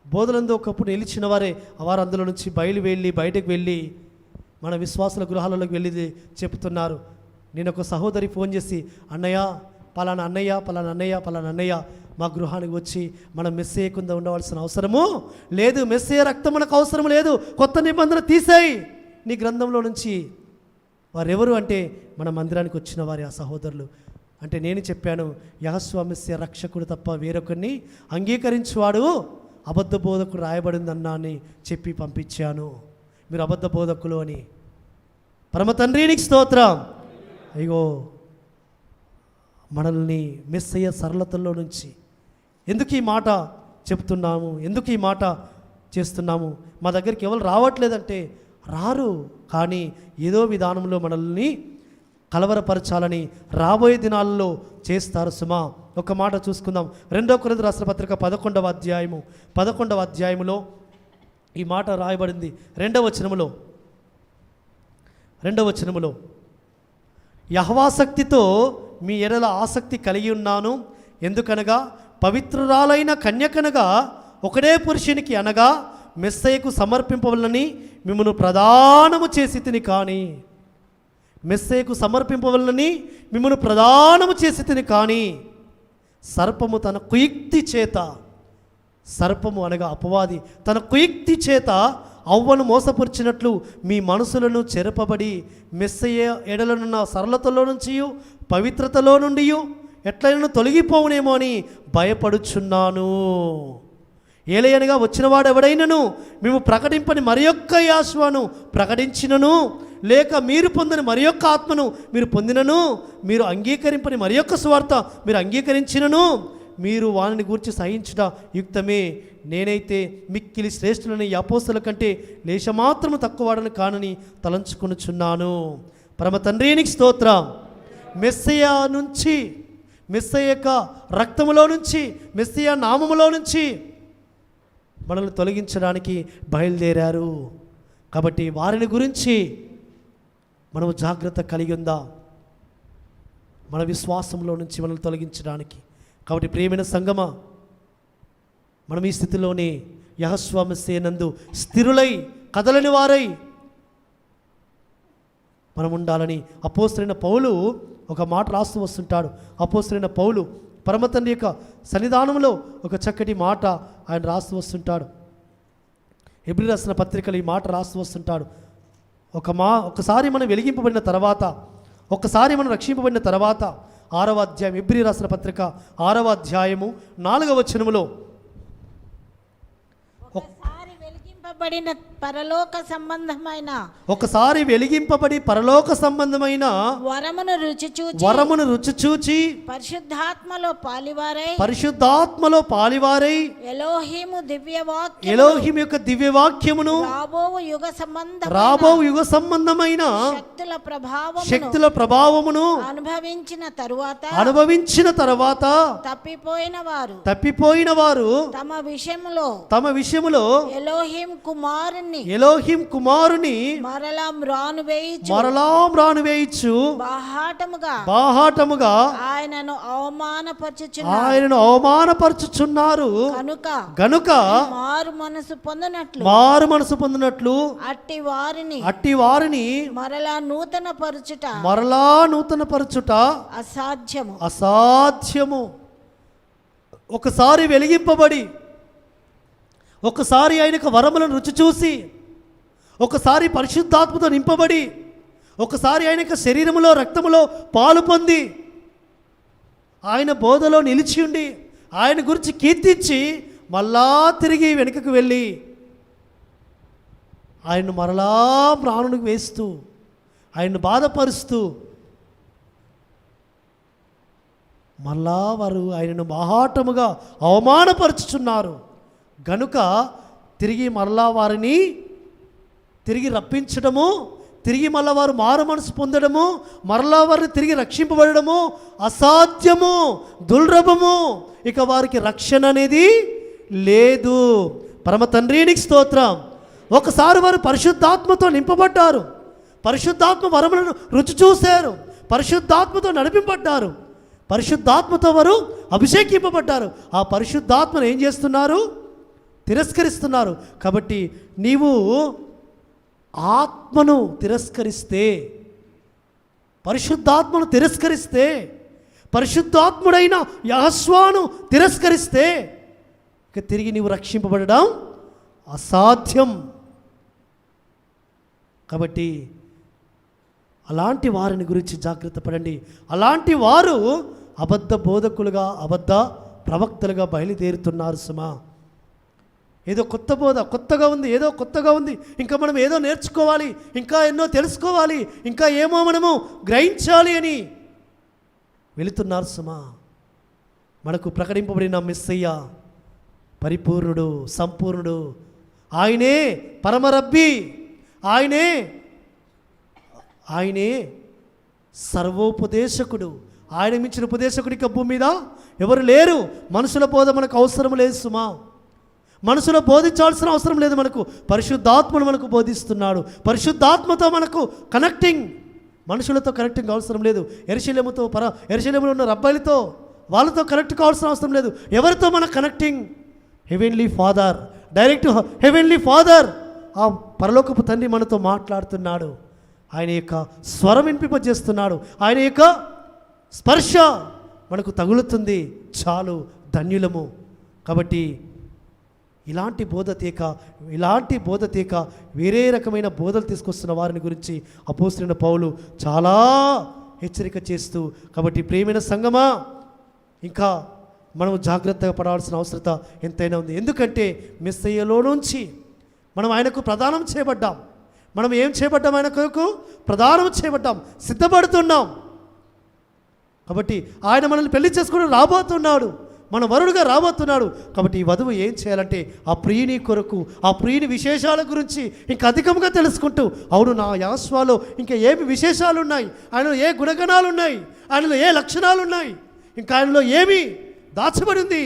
బోధనందు ఒకప్పుడు నిలిచిన వారే. వారు అందులో నుంచి బయటకు వెళ్ళి మన విశ్వాసుల గృహాలలోకి వెళ్ళి చెప్తున్నారు. నేను ఒక సహోదరి ఫోన్ చేసి, పలానా అన్నయ్య మా గృహానికి వచ్చి మనం మెస్సయ్య కింద ఉండవలసిన అవసరము లేదు, మెస్సయ్య రక్తం మనకు అవసరం లేదు, కొత్త నిబంధన తీసేయి నీ గ్రంథంలో నుంచి. వారెవరు అంటే మన మందిరానికి వచ్చిన వారి ఆ సహోదరులు. అంటే నేను చెప్పాను, యెహోవా మెస్సయ్య రక్షకుడు తప్ప వేరొకరిని అంగీకరించువాడు అబద్ధ బోధకుడు రాయబడిందన్నా అని చెప్పి పంపించాను. మీరు అబద్ధ బోధకులు అని. పరమ తండ్రికి స్తోత్రం. అయ్యో, మనల్ని మెస్సయ్య సరళతల్లో నుంచి ఎందుకు ఈ మాట చెప్తున్నాము, ఎందుకు ఈ మాట చేస్తున్నాము? మా దగ్గరికి ఎవరు రావట్లేదంటే రారు, కానీ ఏదో విధానంలో మనల్ని కలవరపరచాలని రాబోయే దినాల్లో చేస్తారు. సుమా, ఒక మాట చూసుకుందాం. 2 కొరింథీ రాసిన పత్రిక 11వ అధ్యాయములో ఈ మాట రాయబడింది. 2వ వచనములో, యెహోవాసక్తితో మీ ఎడల ఆసక్తి కలిగి ఉన్నాను, ఎందుకనగా పవిత్రురాలైన కన్యకనగా ఒకడే పురుషునికి అనగా మెస్సయ్యకు సమర్పింపవలనని మిమ్మను ప్రదానము చేసి తిని, కానీ మెస్సయ్యకు సమర్పింపవలనని మిమ్మను ప్రదానము చేసి తిని, కానీ సర్పము తన కుయుక్తి చేత, సర్పము అనగా అపవాది తన కుయుక్తి చేత అవ్వను మోసపరిచినట్లు మీ మనసులను చెరపబడి మెస్సయ్య ఎడలనున్న సరళతలో నుంచి పవిత్రతలో నుండి ఎట్లయినా తొలగిపోవునేమో అని భయపడుచున్నాను. ఏలయనగా వచ్చినవాడు ఎవడైనను మేము ప్రకటింపని మరి యొక్క యాశ్వాను ప్రకటించినను, లేక మీరు పొందని మరి యొక్క ఆత్మను మీరు పొందినను, మీరు అంగీకరింపని మరి యొక్క స్వార్థ మీరు అంగీకరించినను, మీరు వారిని గురించి సహించుట యుక్తమే. నేనైతే మిక్కిలి శ్రేష్ఠులని ఈ అపోస్తల కంటే లేశమాత్రము తక్కువవాడని కానని తలంచుకొనుచున్నాను. పరమ తండ్రికి స్తోత్రం. మెస్సయ్య నుంచి, మెస్సయ్య యొక్క రక్తములో నుంచి, మెస్సయ్య నామములో నుంచి మనల్ని తొలగించడానికి బయలుదేరారు. కాబట్టి వారిని గురించి మనము జాగ్రత్త కలిగి ఉందాం, మన విశ్వాసంలో నుంచి మనల్ని తొలగించడానికి. కాబట్టి ప్రియమైన సంగమా, మనం ఈ స్థితిలోనే యెహోవా మెస్సీయ నందు స్థిరులై కదలని వారై మనం ఉండాలని అపోస్తలుడైన పౌలు ఒక మాట రాస్తూ వస్తుంటాడు. అపోస్తలుడైన పౌలు పరమ తండ్రి యొక్క సన్నిధానంలో ఒక చక్కటి మాట ఆయన రాస్తూ వస్తుంటాడు. హెబ్రీ రాసిన పత్రికలు ఈ మాట రాస్తూ వస్తుంటాడు. ఒకసారి మనం వెలిగింపబడిన తర్వాత, ఒకసారి మనం రక్షింపబడిన తర్వాత, 6వ అధ్యాయం, హెబ్రీ రాసిన పత్రిక 6వ అధ్యాయము 4వ వచనములో, ఒకసారి వెలిగింపబడిన పరలోక సంబంధమైన, ఒకసారి వెలిగింపబడి పరలోక సంబంధమైన వరమును రుచి చూచి పరిశుద్ధాత్మలో పాలివారై ఎలోహిము యొక్క దివ్యవాక్యమును రాబో యుగ సంబంధమైన శక్తుల ప్రభావమును అనుభవించిన తరువాత తప్పిపోయిన వారు తమ విషయములో ఎలోహిం కుమారుని మరలా మ్రానువేయిచు బాహాటముగా ఆయనను అవమానపరచుచున్నారు. గనుక మారు మనసు పొందినట్లు అట్టి వారిని మరలా నూతన పరచుట అసాధ్యము. ఒకసారి వెలిగింపబడి, ఒకసారి ఆయనకు వరములను రుచి చూసి, ఒకసారి పరిశుద్ధాత్మతో నింపబడి, ఒకసారి ఆయన యొక్క శరీరములో రక్తములో పాలు పొంది, ఆయన బోధలో నిలిచి ఉండి, ఆయన గురించి కీర్తించి, మళ్ళా తిరిగి వెనుకకు వెళ్ళి ఆయన్ను మరలా ప్రాణునికి వేస్తూ, ఆయన్ను బాధపరుస్తూ, మళ్ళా వారు ఆయనను బాహాటముగా అవమానపరుచుచున్నారు. గనుక తిరిగి మరలా వారిని తిరిగి రప్పించడము, తిరిగి మళ్ళా వారు మారు మనసు పొందడము, మరలా వారిని తిరిగి రక్షింపబడము అసాధ్యము, దుర్లభము. ఇక వారికి రక్షణ అనేది లేదు. పరమ తండ్రికి స్తోత్రం. ఒకసారి వారు పరిశుద్ధాత్మతో నింపబడ్డారు, పరిశుద్ధాత్మ వరములను రుచి చూశారు, పరిశుద్ధాత్మతో నడిపింపబడ్డారు, పరిశుద్ధాత్మతో వారు అభిషేకింపబడ్డారు. ఆ పరిశుద్ధాత్మను ఏం చేస్తున్నారు? తిరస్కరిస్తున్నారు. కాబట్టి నీవు ఆత్మను తిరస్కరిస్తే, పరిశుద్ధాత్మను తిరస్కరిస్తే, పరిశుద్ధాత్ముడైన యెహోవాను తిరస్కరిస్తే ఇక తిరిగి నీవు రక్షింపబడడం అసాధ్యం. కాబట్టి అలాంటి వారిని గురించి జాగ్రత్త పడండి. అలాంటి వారు అబద్ధ బోధకులుగా, అబద్ధ ప్రవక్తలుగా బయలుదేరుతున్నారు సుమా. ఏదో కొత్త బోధ, కొత్తగా ఉంది, ఏదో కొత్తగా ఉంది, ఇంకా మనం ఏదో నేర్చుకోవాలి, ఇంకా ఎన్నో తెలుసుకోవాలి, ఇంకా ఏమో మనము గ్రహించాలి అని వెళుతున్నారు సుమా. మనకు ప్రకటింపబడిన మెస్సయ్య పరిపూర్ణుడు, సంపూర్ణుడు. ఆయనే పరమరబ్బి, ఆయనే సర్వోపదేశకుడు. ఆయన మించిన ఉపదేశకుడికి భూమి మీద ఎవరు లేరు. మనుషుల బోధ మనకు అవసరం లేదు సుమా. మనసులో బోధించాల్సిన అవసరం లేదు. మనకు పరిశుద్ధాత్మను మనకు బోధిస్తున్నాడు. పరిశుద్ధాత్మతో మనకు కనెక్టింగ్, మనుషులతో కనెక్టింగ్ అవసరం లేదు. యెరూషలేములో ఉన్న రబ్బాయిలతో, వాళ్ళతో కనెక్ట్ కావాల్సిన అవసరం లేదు. ఎవరితో మన connecting? Heavenly father, direct heavenly father. ఆ పరలోకపు తండ్రి మనతో మాట్లాడుతున్నాడు. ఆయన యొక్క స్వరం వినిపింపజేస్తున్నాడు. ఆయన యొక్క స్పర్శ మనకు తగులుతుంది. చాలు, ధన్యులము. కాబట్టి ఇలాంటి బోధ తీక వేరే రకమైన బోధలు తీసుకొస్తున్న వారిని గురించి అపోస్తలుడైన పౌలు చాలా హెచ్చరిక చేస్తూ, కాబట్టి ప్రియమైన సంగమా, ఇంకా మనం జాగ్రత్తగా పడాల్సిన అవసరత ఎంతైనా ఉంది. ఎందుకంటే మెస్సయ్యలో నుంచి మనం ఆయనకు ప్రదానం చేయబడ్డాం. మనం ఏం చేయబడ్డాం? ఆయనకు ప్రదానం చేయబడ్డాం, సిద్ధపడుతున్నాం. కాబట్టి ఆయన మనల్ని పెళ్లి చేసుకుని రాబోతున్నాడు. మన వరుడుగా రాబోతున్నాడు. కాబట్టి ఈ వధువు ఏం చేయాలంటే ఆ ప్రియుని కొరకు, ఆ ప్రియుని విశేషాల గురించి ఇంకా అధికంగా తెలుసుకుంటూ, అవును నా యాశ్వాలో ఇంకా ఏమి విశేషాలు ఉన్నాయి, ఆయనలో ఏ గుణగణాలు ఉన్నాయి, ఆయనలో ఏ లక్షణాలు ఉన్నాయి, ఇంకా ఆయనలో ఏమి దాచబడి ఉంది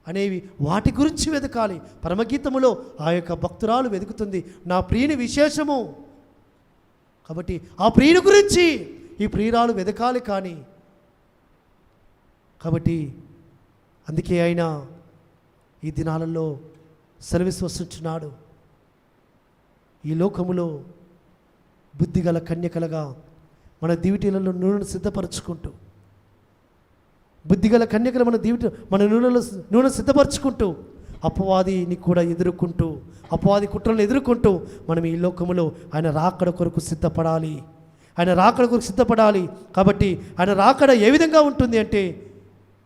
అనేవి వాటి గురించి వెతకాలి. పరమగీతములో ఆ యొక్క భక్తురాలు వెతుకుతుంది నా ప్రియుని విశేషము. కాబట్టి ఆ ప్రియుని గురించి ఈ ప్రియురాలు వెతకాలి. కానీ కాబట్టి అందుకే ఆయన ఈ దినాలలో సెలవిసి వస్తున్నాడు. ఈ లోకములో బుద్ధిగల కన్యకలుగా మన దివిటీలలో నూనెను సిద్ధపరచుకుంటూ, బుద్ధిగల కన్యకలు మన నూనె సిద్ధపరచుకుంటూ, అపవాదిని కూడా ఎదుర్కొంటూ, అపవాది కుట్రలను ఎదుర్కొంటూ మనం ఈ లోకములో ఆయన రాకడ కొరకు సిద్ధపడాలి. ఆయన రాకడ కొరకు సిద్ధపడాలి. కాబట్టి ఆయన రాకడ ఏ విధంగా ఉంటుంది అంటే,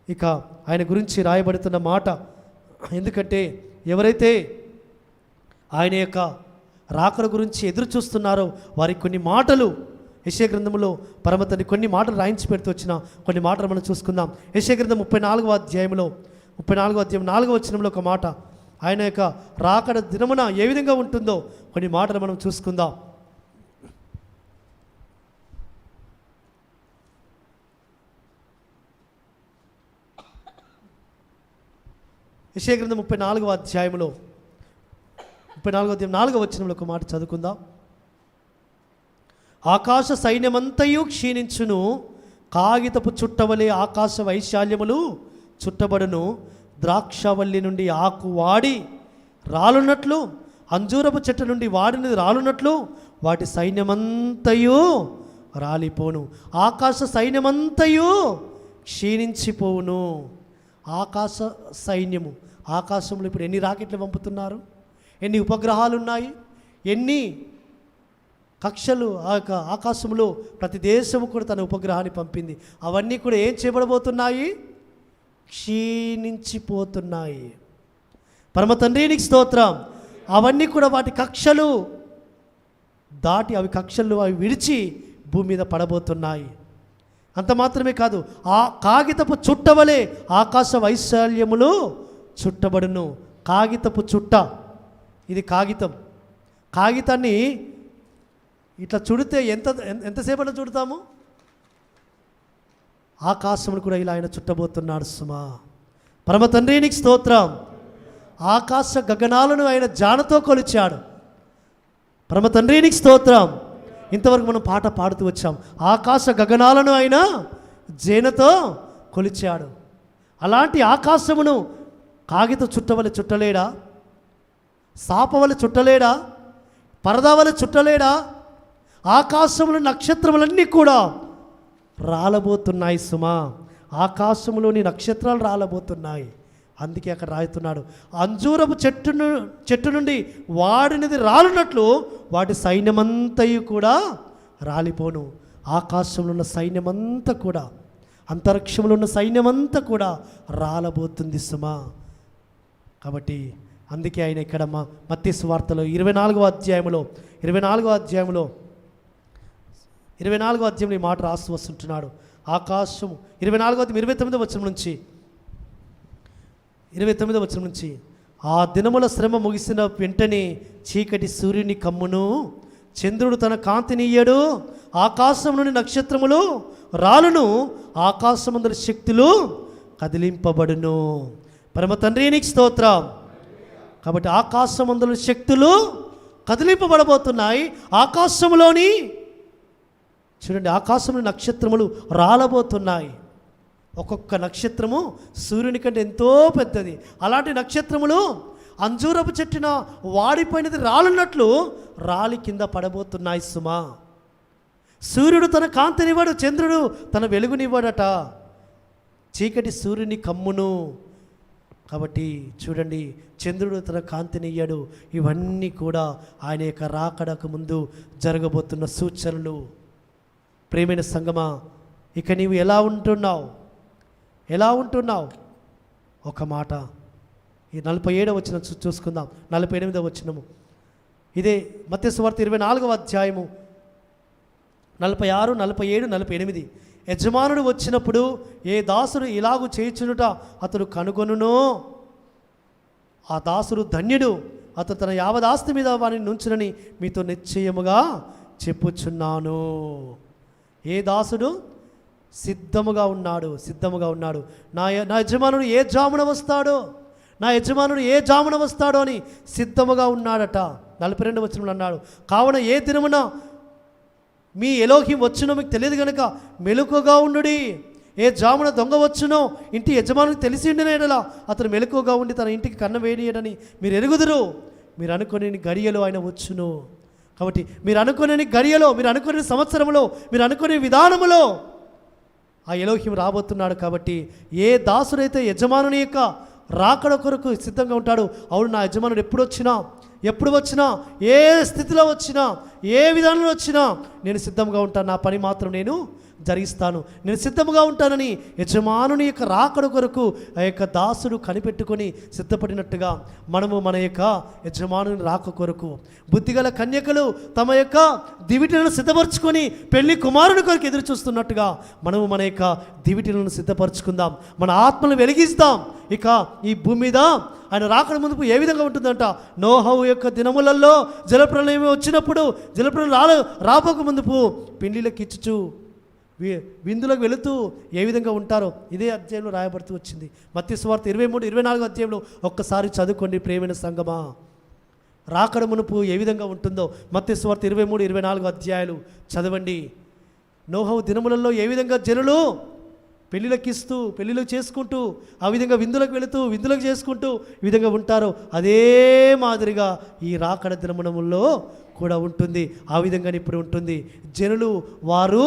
ఇక ఆయన గురించి రాయబడుతున్న మాట, ఎందుకంటే ఎవరైతే ఆయన యొక్క రాకడ గురించి ఎదురు చూస్తున్నారో వారికి కొన్ని మాటలు యెషయా గ్రంథంలో పరమతండ్రి కొన్ని మాటలు రాయించి పెడుతూ వచ్చిన కొన్ని మాటలు మనం చూసుకుందాం. యెషయా గ్రంథం 34వ అధ్యాయంలో 34వ అధ్యాయం 4వ వచనంలో ఒక మాట, ఆయన యొక్క రాకడ దినమున ఏ విధంగా ఉంటుందో కొన్ని మాటలు మనం చూసుకుందాం. యెషయా గ్రంథం 34వ అధ్యాయంలో 34వ అధ్యాయం 4వ వచనంలో ఒక మాట చదువుకుందాం. ఆకాశ సైన్యమంతయు క్షీణించును, కాగితపు చుట్టవలే ఆకాశ వైశాల్యములు చుట్టబడును, ద్రాక్షవల్లి నుండి ఆకు వాడి రాలున్నట్లు, అంజూరపు చెట్టు నుండి వాడినది రాలున్నట్లు వాటి సైన్యమంతయు రాలిపోను. ఆకాశ సైన్యమంతయు క్షీణించిపోవును. ఆకాశ సైన్యము, ఆకాశంలో ఇప్పుడు ఎన్ని రాకెట్లు పంపుతున్నారు, ఎన్ని ఉపగ్రహాలు ఉన్నాయి, ఎన్ని కక్షలు ఆకాశంలో ప్రతి దేశము కూడా తన ఉపగ్రహాన్ని పంపింది. అవన్నీ కూడా ఏం చేయబడబోతున్నాయి? క్షీణించిపోతున్నాయి. పరమ తండ్రి నీకు స్తోత్రం. అవన్నీ కూడా వాటి కక్షలు దాటి అవి విడిచి భూమి మీద పడబోతున్నాయి. అంత మాత్రమే కాదు, ఆ కాగితపు చుట్టవలే ఆకాశ వైశాల్యములు చుట్టబడును. కాగితపు చుట్ట, ఇది కాగితాన్ని ఇట్లా చుడితే ఎంతసేపట్లో చుడతాము? ఆకాశమును కూడా ఇలా ఆయన చుట్టబోతున్నాడు సుమా. పరమ తండ్రి నీకు స్తోత్రం. ఆకాశ గగనాలను ఆయన జానతో కొలిచాడు. పరమ తండ్రి నీకు స్తోత్రం. ఇంతవరకు మనం పాట పాడుతూ వచ్చాం. ఆకాశ గగనాలను ఆయన జేనతో కొలిచాడు. అలాంటి ఆకాశమును కాగిత చుట్టవలె చుట్టలేడా? సాపవలె చుట్టలేడా? పరదావలె చుట్టలేడా? ఆకాశంలో నక్షత్రములన్నీ కూడా రాలబోతున్నాయి సుమా. ఆకాశంలోని నక్షత్రాలు రాలబోతున్నాయి. అందుకే అక్కడ రాయుతున్నాడు, అంజూరపు చెట్టు నుండి వాడినది రాలున్నట్లు వాటి సైన్యమంతయు కూడా రాలిపోను. ఆకాశంలో ఉన్న సైన్యమంతా కూడా, అంతరిక్షంలో ఉన్న సైన్యమంతా కూడా రాలబోతుంది సుమా. కాబట్టి అందుకే ఆయన ఇక్కడ మత్తయి సువార్తలో 24వ అధ్యాయంలో ఈ మాట రాస్తూ వస్తుంటున్నాడు. ఆకాశము 24వ అధ్యాయం 29వ వచనం నుంచి ఆ దినముల శ్రమ ముగిసిన వెంటనే చీకటి సూర్యుని కమ్మును, చంద్రుడు తన కాంతినియ్యడు, ఆకాశం నుండి నక్షత్రములు రాలును, ఆకాశమందరి శక్తులు కదిలింపబడును. పరమ తండ్రి నీకు స్తోత్రం. కాబట్టి ఆకాశమందరి శక్తులు కదిలింపబడబోతున్నాయి. ఆకాశంలోని చూడండి, ఆకాశంలో నక్షత్రములు రాలబోతున్నాయి. ఒక్కొక్క నక్షత్రము సూర్యుని కంటే ఎంతో పెద్దది. అలాంటి నక్షత్రములు అంజూరపు చెట్టున వాడిపోయినది రాలున్నట్లు రాలి కింద పడబోతున్నాయి సుమా. సూర్యుడు తన కాంతినివ్వడు, చంద్రుడు తన వెలుగునివ్వడట, చీకటి సూర్యుని కమ్మును. కాబట్టి చూడండి, చంద్రుడు తన కాంతినియ్యడు. ఇవన్నీ కూడా ఆయన యొక్క రాకడకు ముందు జరగబోతున్న సూచనలు. ప్రేమైన సంగమా, ఇక నీవు ఎలా ఉంటున్నావు? ఒక మాట, ఈ 47వ వచనం చూసుకుందాం. 48వ వచనము ఇదే మత్తయి సువార్త 24వ అధ్యాయము 46, 47, 48. యజమానుడు వచ్చినప్పుడు ఏ దాసుడు ఇలాగు చేయుచునుట అతడు కనుగొనునో ఆ దాసుడు ధన్యుడు, అతడు తన యావదాస్తి మీద వారిని నుంచునని మీతో నిశ్చయముగా చెప్పుచున్నాను. ఏ దాసుడు సిద్ధముగా ఉన్నాడు. నా యజమానుడు ఏ జామున వస్తాడో అని సిద్ధముగా ఉన్నాడట. 42 వచనంలో అన్నాడు, కావున ఏ దినమున మీ ఎలోహిం వచ్చునో మీకు తెలియదు కనుక మెలకుగా ఉండుడి. ఏ జామున దొంగ వచ్చునో ఇంటి యజమానికి తెలిసి ఉండినలా అతను మెలకుగా ఉండి తన ఇంటికి కన్న వేయడని మీరు ఎరుగుదురు. మీరు అనుకునే గడియలో ఆయన వచ్చును. కాబట్టి మీరు అనుకునే గడియలో, మీరు అనుకునే సంవత్సరంలో, మీరు అనుకునే విధానములో ఆ ఎలోహిం రాబోతున్నాడు. కాబట్టి ఏ దాసుడైతే యజమానుని యొక్క రాకడ కొరకు సిద్ధంగా ఉంటాడు, అవును నా యజమానుడు ఎప్పుడు వచ్చినా ఏ స్థితిలో వచ్చినా ఏ విధానంలో వచ్చినా నేను సిద్ధంగా ఉంటాను, నా పని మాత్రం నేను జరిగిస్తాను, నేను సిద్ధముగా ఉంటానని యజమానుని యొక్క రాకడ కొరకు ఆ యొక్క దాసుడు కనిపెట్టుకొని సిద్ధపడినట్టుగా మనము మన యొక్క యజమానుని రాక కొరకు బుద్ధిగల కన్యకలు తమ యొక్క దివిటీలను సిద్ధపరచుకొని పెళ్లి కుమారుని కొరకు ఎదురు చూస్తున్నట్టుగా మనము మన యొక్క దివిటీలను సిద్ధపరచుకుందాం, మన ఆత్మను వెలిగిస్తాం. ఇక ఈ భూమి మీద ఆయన రాకడ ముందుకు ఏ విధంగా ఉంటుందంట, నోహవు యొక్క దినములలో జలప్రలయం వచ్చినప్పుడు జలప్రలయం రాబోక ముందుకు పెళ్లిళ్ళకి ఇచ్చుచు విందులకు వెళుతూ ఏ విధంగా ఉంటారో ఇదే అధ్యాయంలో రాయబడుతూ వచ్చింది. మత్తయి సువార్త 23-24 అధ్యాయంలో ఒక్కసారి చదువుకోండి ప్రియమైన సంగమా. రాకడ మునుపు ఏ విధంగా ఉంటుందో మత్తయి సువార్త 23-24 అధ్యాయాలు చదవండి. నోహవు దినములలో ఏ విధంగా జనులు పెళ్ళిళ్ళకు చేసుకుంటూ ఆ విధంగా విందులకు వెళుతూ విందులకు చేసుకుంటూ ఈ విధంగా ఉంటారో అదే మాదిరిగా ఈ రాకడ దినములలో కూడా ఉంటుంది. ఆ విధంగానే ఇప్పుడు ఉంటుంది. జనులు వారు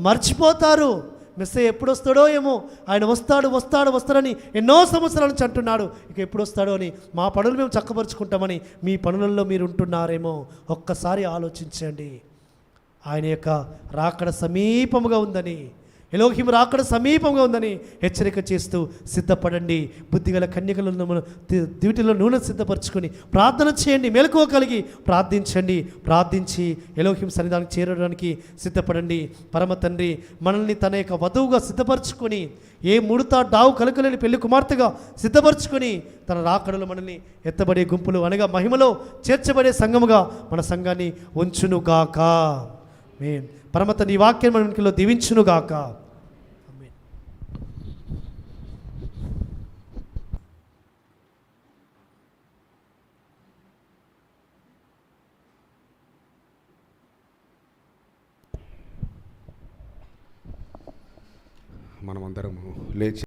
మర్చిపోతారు. మెస్సయ్య ఎప్పుడు వస్తాడో ఏమో, ఆయన వస్తాడని ఎన్నో సంవత్సరాల నుంచి అంటున్నాడు. ఇక ఎప్పుడు వస్తాడో అని మా పనులు మేము చక్కపరుచుకుంటామని మీ పనులలో మీరు ఉంటున్నారేమో. ఒక్కసారి ఆలోచించండి. ఆయన యొక్క రాకడ సమీపముగా ఉందని, ఎలోహిం రాకడ సమీపంగా ఉందని హెచ్చరిక చేస్తూ సిద్ధపడండి. బుద్ధిగల కన్యకలను దివిటిలో నూనె సిద్ధపరచుకొని ప్రార్థన చేయండి, మెలకువ కలిగి ప్రార్థించి ఎలోహిం సన్నిధానికి చేరడానికి సిద్ధపడండి. పరమ తండ్రి మనల్ని తన యొక్క వధువుగా సిద్ధపరచుకొని ఏ ముడత డావు కలకలేని పెళ్లి కుమార్తెగా సిద్ధపరచుకొని తన రాకడలో మనల్ని ఎత్తబడే గుంపులు అనగా మహిమలో చేర్చబడే సంఘముగా మన సంఘాన్ని ఉంచునుగాక. ఆమేన్. పరమ తండ్రి ఈ వాక్యం మన ఇంట్లో దీవించునుగాక. ఆమేన్. మనమందరము లేచి